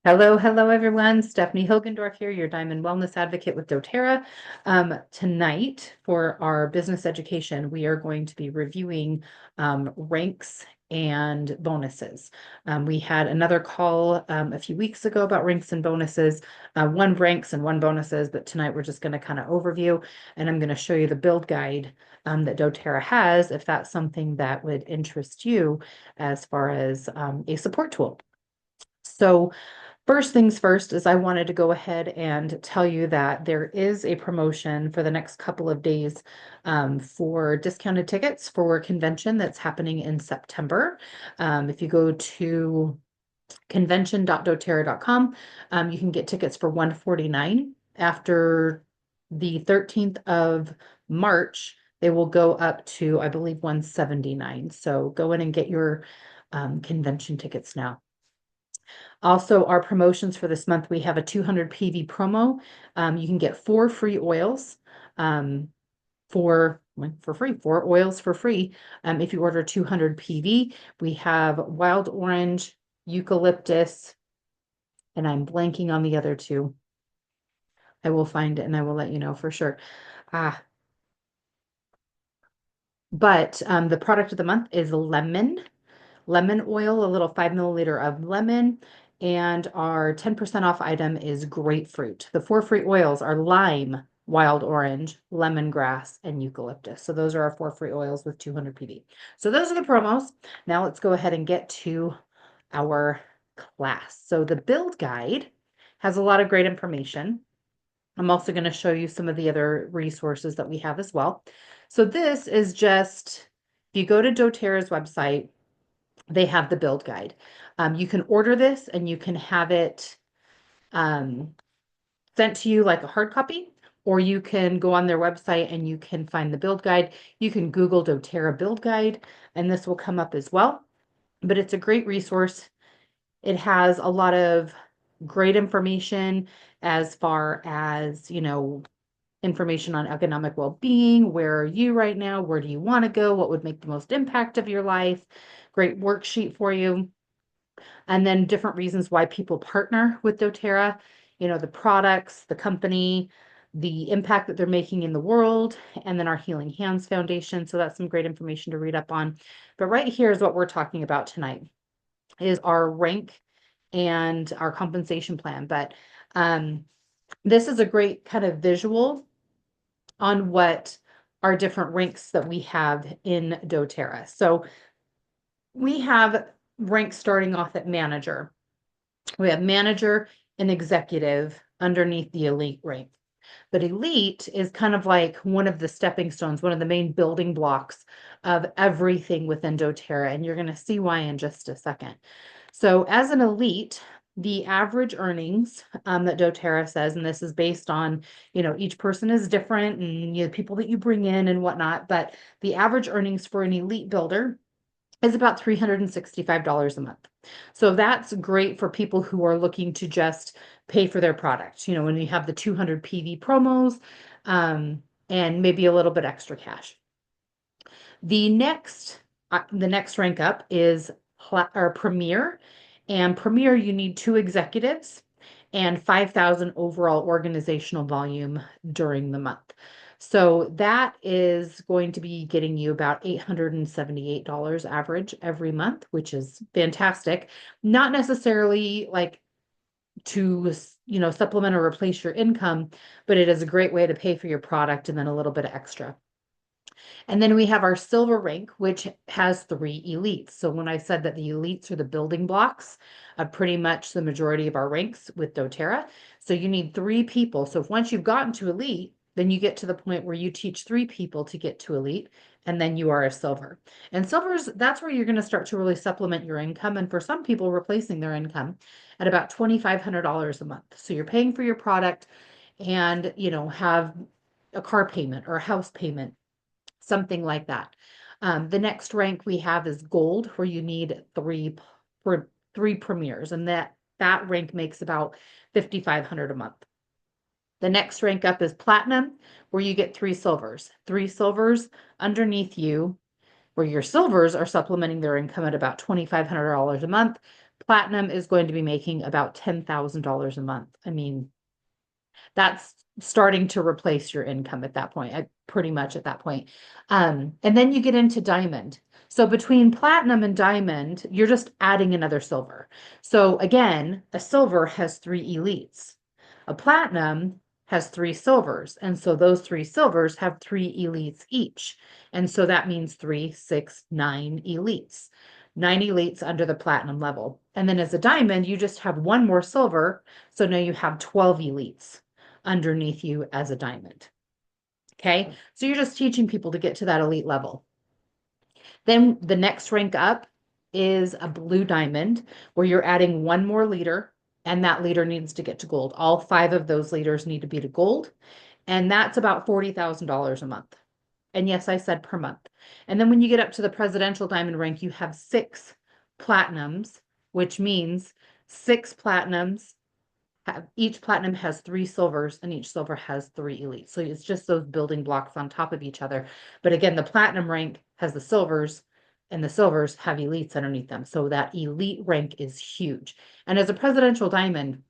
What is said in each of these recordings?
Hello, everyone. Stephanie Hilgendorf here, your Diamond Wellness Advocate with doTERRA. Tonight, for our business education, we are going to be reviewing ranks and bonuses. We had another call a few weeks ago about ranks and bonuses, one ranks and one bonuses, but tonight we're just going to kind of overview, and I'm going to show you the build guide that doTERRA has, if that's something that would interest you as far as a support tool. So, first things first is I wanted to go ahead and tell you that there is a promotion for the next couple of days for discounted tickets for a convention that's happening in September. If you go to convention.doterra.com, you can get tickets for $149. After the 13th of March, they will go up to, I believe, $179. So go in and get your convention tickets now. Also, our promotions for this month, we have a 200 PV promo. You can get 4 free oils for free, 4 oils for free. If you order 200 PV, we have wild orange, eucalyptus, and I'm blanking on the other two. I will find it and I will let you know for sure. Ah, but the product of the month is lemon oil, a little 5 milliliter of lemon, and our 10% off item is grapefruit. The 4 free oils are lime, wild orange, lemongrass, and eucalyptus. So those are our 4 free oils with 200 PV. So those are the promos. Now let's go ahead and get to our class. So the build guide has a lot of great information. I'm also going to show you some of the other resources that we have as well. So this is just, if you go to doTERRA's website, they have the build guide. You can order this and you can have it sent to you like a hard copy, or you can go on their website and you can find the build guide. You can Google doTERRA build guide and this will come up as well. But it's a great resource. It has a lot of great information as far as, information on economic well-being. Where are you right now? Where do you want to go? What would make the most impact of your life? Great worksheet for you. And then different reasons why people partner with doTERRA, the products, the company, the impact that they're making in the world, and then our Healing Hands Foundation. So that's some great information to read up on. But right here is what we're talking about tonight, is our rank and our compensation plan. But this is a great kind of visual on what our different ranks that we have in doTERRA. So we have ranks starting off at manager. We have manager and executive underneath the elite rank. But elite is kind of like one of the stepping stones, one of the main building blocks of everything within doTERRA. And you're going to see why in just a second. So as an elite, the average earnings that doTERRA says, and this is based on, each person is different and people that you bring in and whatnot, but the average earnings for an elite builder is about $365 a month. So that's great for people who are looking to just pay for their product. When you have the 200 PV promos, and maybe a little bit extra cash. The next rank up is Premier, and Premier you need 2 executives and 5,000 overall organizational volume during the month. So that is going to be getting you about $878 average every month, which is fantastic. Not necessarily like to, supplement or replace your income, but it is a great way to pay for your product and then a little bit of extra. And then we have our silver rank, which has 3 elites. So when I said that the elites are the building blocks of pretty much the majority of our ranks with doTERRA. So you need 3 people. So if once you've gotten to elite, then you get to the point where you teach 3 people to get to elite, and then you are a silver. And silvers, that's where you're going to start to really supplement your income. And for some people, replacing their income at about $2,500 a month. So you're paying for your product and, have a car payment or a house payment, something like that. The next rank we have is gold, where you need three premiers, and that rank makes about $5,500 a month. The next rank up is platinum, where you get 3 silvers. 3 silvers underneath you, where your silvers are supplementing their income at about $2,500 a month, platinum is going to be making about $10,000 a month. I mean, that's starting to replace your income at that point, pretty much at that point. And then you get into diamond. So between platinum and diamond, you're just adding another silver. So again, a silver has three elites. A platinum has three silvers. And so those three silvers have three elites each. And so that means 3, 6, 9 elites. 9 elites under the platinum level. And then as a diamond, you just have one more silver. So now you have 12 elites underneath you as a diamond. Okay, so you're just teaching people to get to that elite level. Then the next rank up is a blue diamond, where you're adding one more leader, and that leader needs to get to gold. All 5 of those leaders need to be to gold, and that's about $40,000 a month. And yes, I said per month. And then when you get up to the presidential diamond rank, you have 6 platinums, which means 6 platinums each platinum has 3 silvers, and each silver has 3 elites. So it's just those building blocks on top of each other. But again, the platinum rank has the silvers, and the silvers have elites underneath them. So that elite rank is huge. And as a presidential diamond,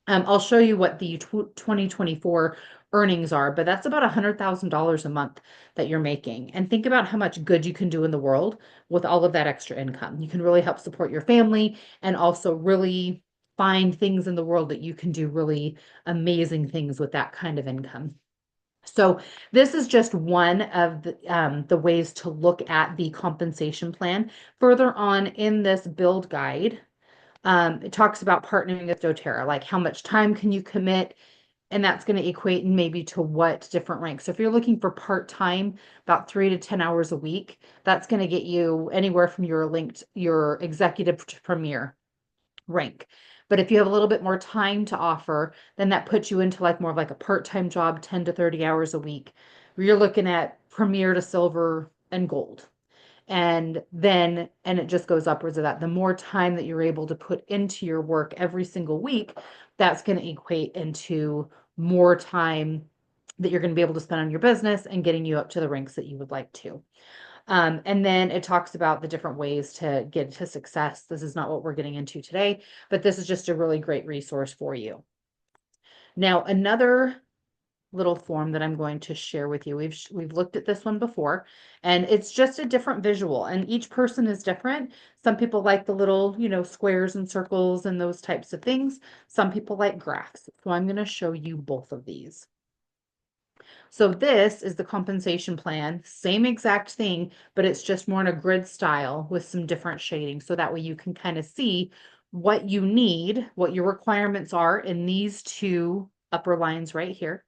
I'll show you what the 2024 earnings are, but that's about $100,000 a month that you're making. And think about how much good you can do in the world with all of that extra income. You can really help support your family and also really find things in the world that you can do really amazing things with that kind of income. So this is just one of the ways to look at the compensation plan. Further on in this build guide, it talks about partnering with doTERRA, like how much time can you commit, and that's going to equate maybe to what different ranks. So if you're looking for part-time, about 3 to 10 hours a week, that's going to get you anywhere from your executive to premier rank. But if you have a little bit more time to offer, then that puts you into like more of like a part-time job, 10 to 30 hours a week, where you're looking at premier to silver and gold. And it just goes upwards of that. The more time that you're able to put into your work every single week, that's going to equate into more time that you're going to be able to spend on your business and getting you up to the ranks that you would like to. And then it talks about the different ways to get to success. This is not what we're getting into today, but this is just a really great resource for you. Now, another little form that I'm going to share with you. We've looked at this one before, and it's just a different visual, and each person is different. Some people like the little, squares and circles and those types of things. Some people like graphs. So I'm going to show you both of these. So this is the compensation plan, same exact thing, but it's just more in a grid style with some different shading. So that way you can kind of see what you need, what your requirements are in these 2 upper lines right here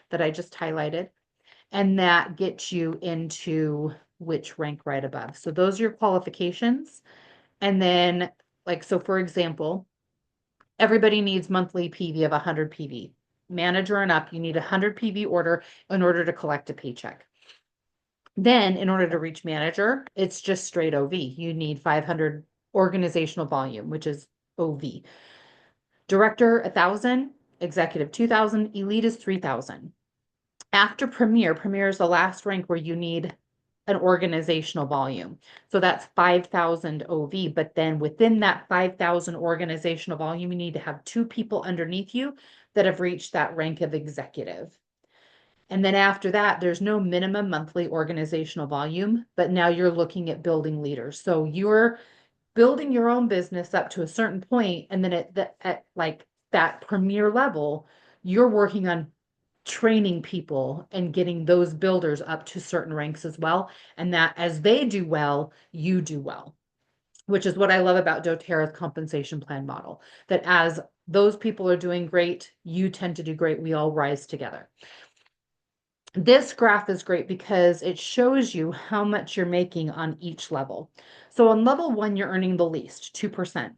that I just highlighted. And that gets you into which rank right above. So those are your qualifications. And then so for example, everybody needs monthly PV of 100 PV. Manager and up, you need 100 PV order in order to collect a paycheck. Then in order to reach manager, it's just straight OV. You need 500 organizational volume, which is OV. Director, 1,000, executive, 2,000, elite is 3,000. After premier is the last rank where you need an organizational volume. So that's 5,000 OV, but then within that 5,000 organizational volume, you need to have 2 people underneath you that have reached that rank of executive. And then after that, there's no minimum monthly organizational volume, but now you're looking at building leaders. So you're building your own business up to a certain point, and then at like that premier level, you're working on training people and getting those builders up to certain ranks as well. And that as they do well, you do well, which is what I love about doTERRA's compensation plan model, that as those people are doing great, you tend to do great. We all rise together. This graph is great because it shows you how much you're making on each level. So on level 1, you're earning the least, 2%.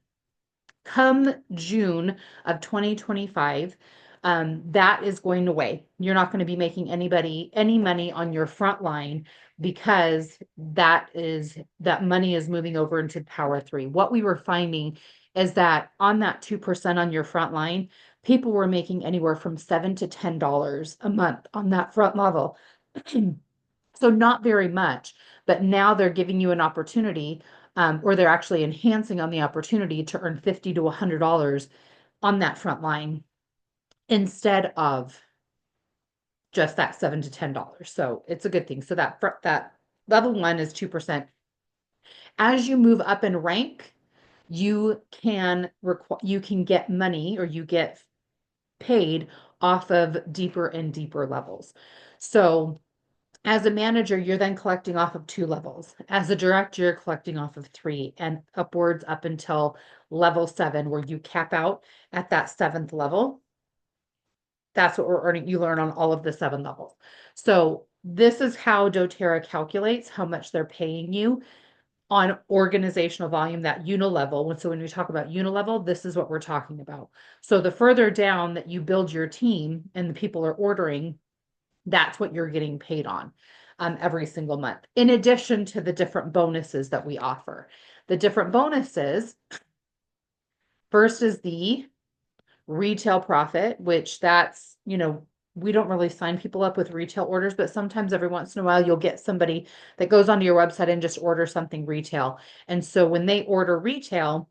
Come June of 2025, that is going away. You're not going to be making any money on your front line because that money is moving over into Power 3. What we were finding is that on that 2% on your front line, people were making anywhere from $7 to $10 a month on that front level. So not very much, but now they're giving you an opportunity or they're actually enhancing on the opportunity to earn $50 to $100 on that front line instead of just that $7 to $10. So it's a good thing. So that level 1 is 2%. As you move up in rank, you can get money, or you get paid off of deeper and deeper levels. So as a manager, you're then collecting off of 2 levels. As a director, you're collecting off of 3, and upwards up until level 7, where you cap out at that 7th level. That's what we're earning. You learn on all of the 7 levels. So this is how doTERRA calculates how much they're paying you on organizational volume, that unilevel. So when we talk about unilevel, this is what we're talking about. So the further down that you build your team and the people are ordering, that's what you're getting paid on every single month, in addition to the different bonuses that we offer. The different bonuses, first is the retail profit, which that's, we don't really sign people up with retail orders, but sometimes every once in a while you'll get somebody that goes onto your website and just orders something retail. And so when they order retail,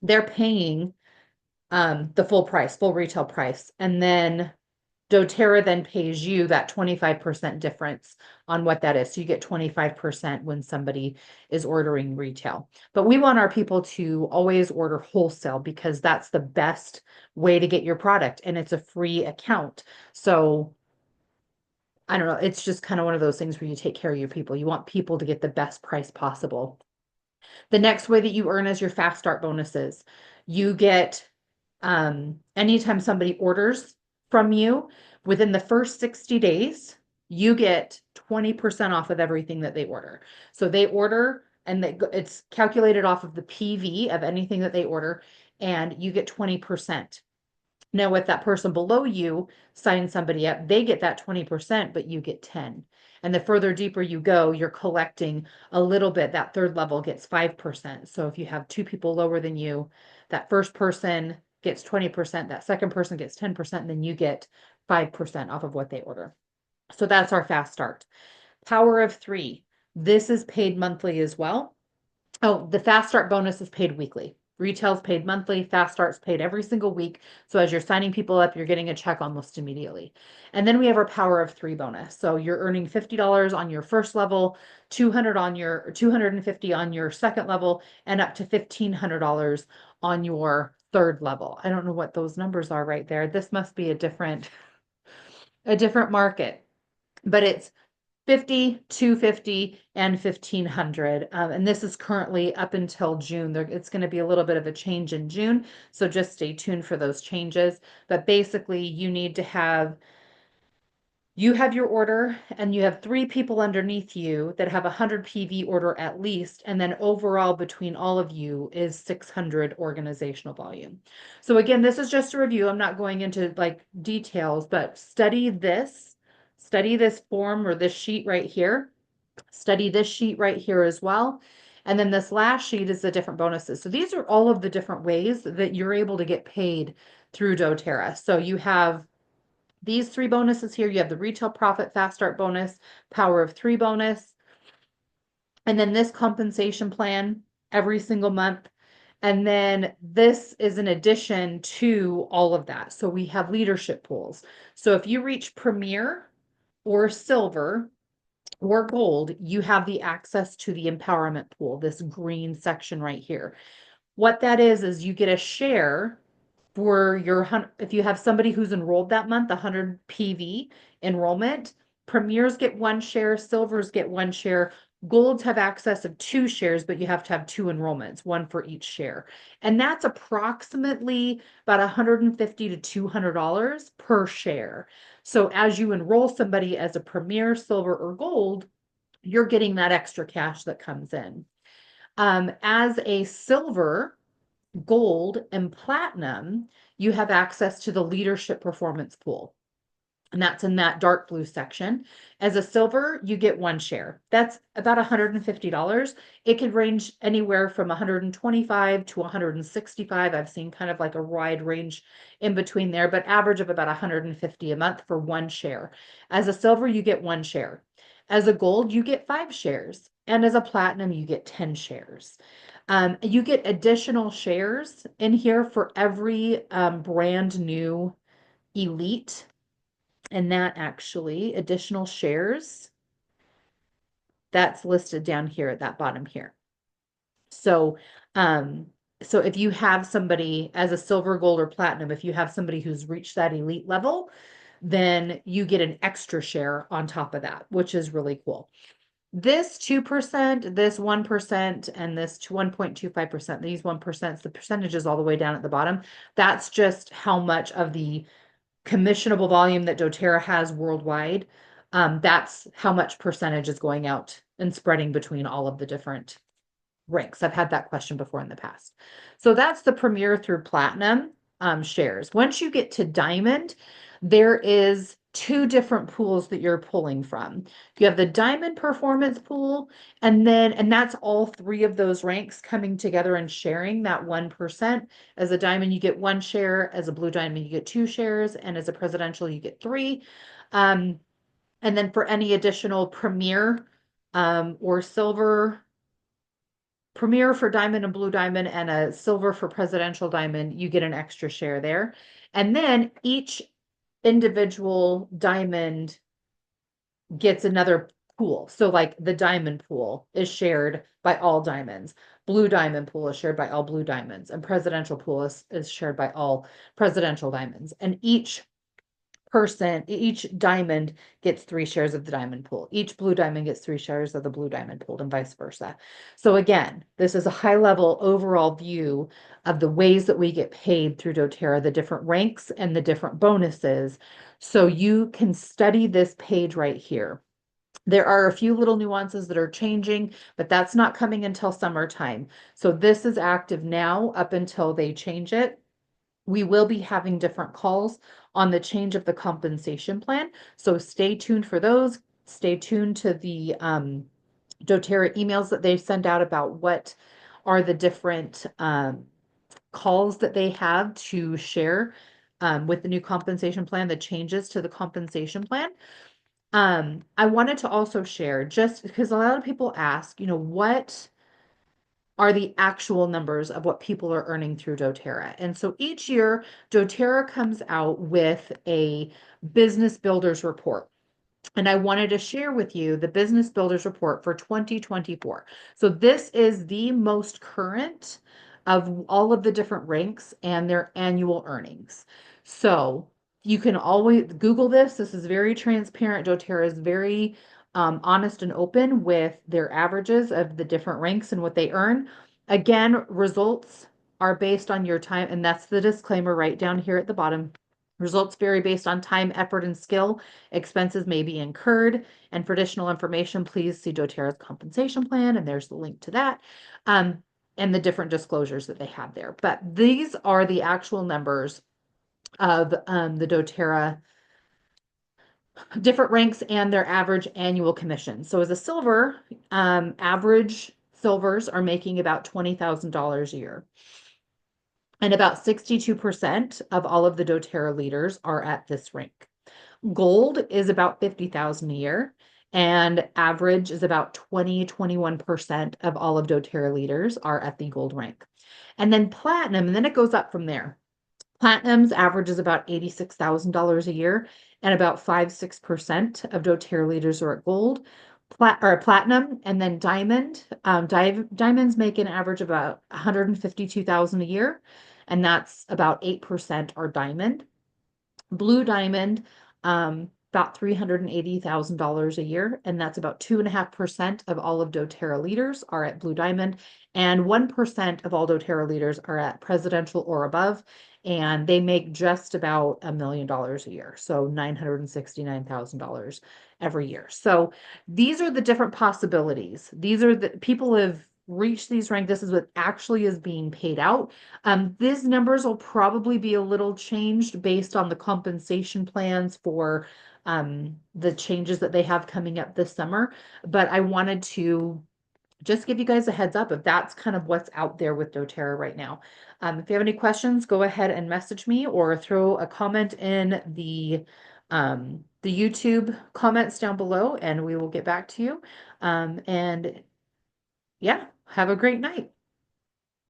they're paying the full retail price. And then doTERRA then pays you that 25% difference on what that is. So you get 25% when somebody is ordering retail. But we want our people to always order wholesale, because that's the best way to get your product, and it's a free account. So I don't know, it's just kind of one of those things where you take care of your people. You want people to get the best price possible. The next way that you earn is your fast start bonuses. You get anytime somebody orders from you within the first 60 days, you get 20% off of everything that they order. So they order, and it's calculated off of the PV of anything that they order, and you get 20%. Now, if that person below you signs somebody up, they get that 20%, but you get 10. And the further deeper you go, you're collecting a little bit. That third level gets 5%. So if you have 2 people lower than you, that first person gets 20%, that second person gets 10%, and then you get 5% off of what they order. So that's our fast start. Power of 3. This is paid monthly as well. Oh, the fast start bonus is paid weekly. Retail's paid monthly, fast start's paid every single week. So as you're signing people up, you're getting a check almost immediately. And then we have our power of 3 bonus. So you're earning $50 on your first level, $250 on your second level, and up to $1,500 on your third level. I don't know what those numbers are right there. This must be a different market, but it's 50, 250, and 1,500. And this is currently up until June. It's going to be a little bit of a change in June. So just stay tuned for those changes. But basically, you have your order, and you have 3 people underneath you that have 100 PV order at least. And then overall between all of you is 600 organizational volume. So again, this is just a review. I'm not going into like details, but study this form, or this sheet right here. Study this sheet right here as well. And then this last sheet is the different bonuses. So these are all of the different ways that you're able to get paid through doTERRA. So you have these 3 bonuses here. You have the retail profit fast start bonus, power of 3 bonus, and then this compensation plan every single month. And then this is in addition to all of that. So we have leadership pools. So if you reach Premier or Silver or Gold, you have the access to the empowerment pool, this green section right here. What that is you get a share for if you have somebody who's enrolled that month, 100 PV enrollment, Premiers get 1 share, Silvers get 1 share, Golds have access of 2 shares, but you have to have 2 enrollments, 1 for each share. And that's approximately about $150 to $200 per share. So as you enroll somebody as a Premier, Silver, or Gold, you're getting that extra cash that comes in. As a Silver, Gold, and Platinum, you have access to the leadership performance pool. And that's in that dark blue section. As a Silver, you get 1 share. That's about $150. It could range anywhere from $125 to $165. I've seen kind of like a wide range in between there, but average of about $150 a month for 1 share. As a Silver, you get 1 share. As a Gold, you get 5 shares. And as a platinum, you get 10 shares. You get additional shares in here for every brand new elite. And that actually, additional shares, that's listed down here at that bottom here. So, um, so if you have somebody as a silver, gold, or platinum, if you have somebody who's reached that elite level, then you get an extra share on top of that, which is really cool. This 2%, this 1%, and this 1.25%, these 1%, the percentages all the way down at the bottom, that's just how much of the commissionable volume that doTERRA has worldwide. That's how much percentage is going out and spreading between all of the different ranks. I've had that question before in the past. So that's the premier through platinum shares. Once you get to diamond, there is two different pools that you're pulling from. You have the diamond performance pool, and that's all three of those ranks coming together and sharing that 1%. As a diamond, you get 1 share. As a blue diamond, you get 2 shares. And as a presidential, you get 3. And then for any additional premier or silver, premier for diamond and blue diamond, and a silver for presidential diamond, you get an extra share there. And then each individual diamond gets another pool. So like the diamond pool is shared by all diamonds. Blue diamond pool is shared by all blue diamonds, and presidential pool is shared by all presidential diamonds. And each diamond gets 3 shares of the diamond pool. Each blue diamond gets 3 shares of the blue diamond pool, and vice versa. So again, this is a high level overall view of the ways that we get paid through doTERRA, the different ranks and the different bonuses. So you can study this page right here. There are a few little nuances that are changing, but that's not coming until summertime. So this is active now up until they change it. We will be having different calls on the change of the compensation plan. So stay tuned for those. Stay tuned to the doTERRA emails that they send out about what are the different calls that they have to share with the new compensation plan, the changes to the compensation plan. I wanted to also share, just because a lot of people ask, what are the actual numbers of what people are earning through doTERRA. And so each year, doTERRA comes out with a business builders report. And I wanted to share with you the business builders report for 2024. So this is the most current of all of the different ranks and their annual earnings. So you can always Google this. This is very transparent. doTERRA is very honest and open with their averages of the different ranks and what they earn. Again, results are based on your time, and that's the disclaimer right down here at the bottom. Results vary based on time, effort, and skill. Expenses may be incurred. And for additional information, please see doTERRA's compensation plan, and there's the link to that, and the different disclosures that they have there. But these are the actual numbers of the doTERRA different ranks and their average annual commission. So as a silver, average silvers are making about $20,000 a year. And about 62% of all of the doTERRA leaders are at this rank. Gold is about 50,000 a year, and average is about 21% of all of doTERRA leaders are at the gold rank. And then platinum, and then it goes up from there. Platinum's average is about $86,000 a year, and about 5-6% of doTERRA leaders are at gold. Platinum, and then diamond. Diamonds make an average of about 152,000 a year, and that's about 8% are diamond. Blue diamond, about $380,000 a year, and that's about 2.5% of all of doTERRA leaders are at blue diamond, and 1% of all doTERRA leaders are at presidential or above, and they make just about $1 million a year, so $969,000 every year. So these are the different possibilities. These are the people have reached these ranks. This is what actually is being paid out. These numbers will probably be a little changed based on the compensation plans for the changes that they have coming up this summer. But I wanted to just give you guys a heads up if that's kind of what's out there with doTERRA right now. If you have any questions, go ahead and message me or throw a comment in the YouTube comments down below, and we will get back to you. And Yeah, have a great night.